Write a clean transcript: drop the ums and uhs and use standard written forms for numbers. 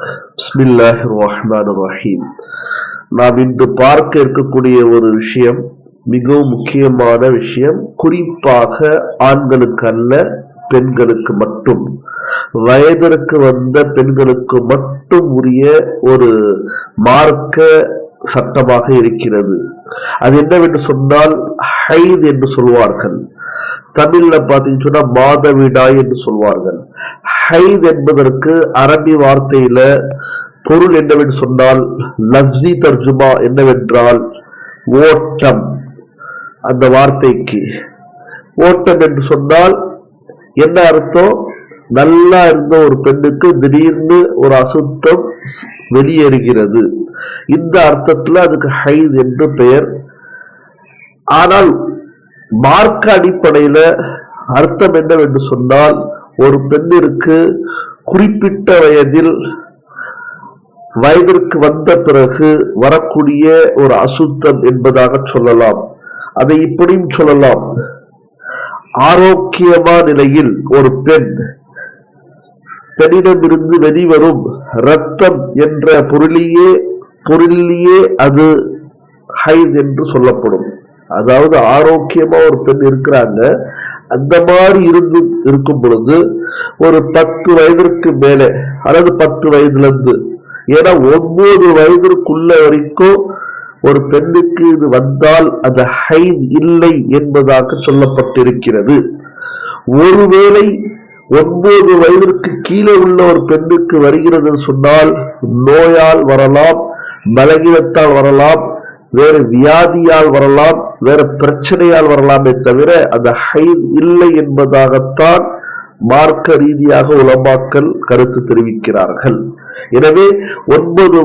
பிஸ்மில்லாஹிர் ரஹ்மானிர் ரஹீம். நாம் இன்று பார்க்க இருக்கக்கூடிய ஒரு விஷயம் மிகவும் முக்கியமான விஷயம். குறிப்பாக ஆண்களுக்கு அல்ல, பெண்களுக்கு மட்டும், வயதிற்கு வந்த பெண்களுக்கு மட்டும் உரிய ஒரு மார்க்க சட்டமாக இருக்கிறது. அது என்னவென்று சொன்னால் ஹைத் என்று சொல்வார்கள். தமிழ்ல பாத்தீங்கன்னு சொன்னா மாதவிடாய் என்று சொல்வார்கள். ஹைத் என்பதற்கு அரபி வார்த்தையில பொருள் என்னவென்று சொன்னால், லப்சி தர்ஜுமா என்னவென்றால் ஓட்டம். அந்த வார்த்தைக்கு ஓட்டம் என்று சொன்னால் என்ன அர்த்தம்? நல்லா இருந்த ஒரு பெண்ணுக்கு திடீர்னு ஒரு அசுத்தம் வெளியேறுகிறது. இந்த அர்த்தத்துல அதுக்கு ஹைத் என்று பெயர். ஆனால் மார்க்க அடிப்படையில அர்த்தம் என்னவென்று சொன்னால், ஒரு பெண்ணிற்கு குறிப்பிட்ட வயதிற்கு வந்த பிறகு வரக்கூடிய ஒரு அசுத்தம் என்பதாக சொல்லலாம். அதை இப்படியும் சொல்லலாம், ஆரோக்கியமான நிலையில் ஒரு பெண்ணிடமிருந்து வெளிவரும் ரத்தம் என்ற பொருளிலேயே அது ஹைத் என்று சொல்லப்படும். அதாவது ஆரோக்கியமா ஒரு பெண் இருக்கிறாங்க, அந்த மாதிரி இருக்கும் பொழுது ஒரு 10 வயதிற்கு மேலே, அதாவது 10 வயதுல இருந்து, ஏன்னா 9 வயதிற்குள்ள வரைக்கும் ஒரு பெண்ணுக்கு இது வந்தால் அது ஹைத் இல்லை என்பதாக சொல்லப்பட்டிருக்கிறது. ஒருவேளை 9 வயதிற்கு கீழே உள்ள ஒரு பெண்ணுக்கு வருகிறது சொன்னால், நோயால் வரலாம், பலகீனத்தால் வரலாம், வேறு வியாதியால் வரலாம், வேற பிரச்சனையால் வரலாமே தவிர அந்த ஹைத் இல்லை என்பதாகத்தான் மார்க்க ரீதியாக உலமாக்கள் கருத்து தெரிவிக்கிறார்கள். எனவே 9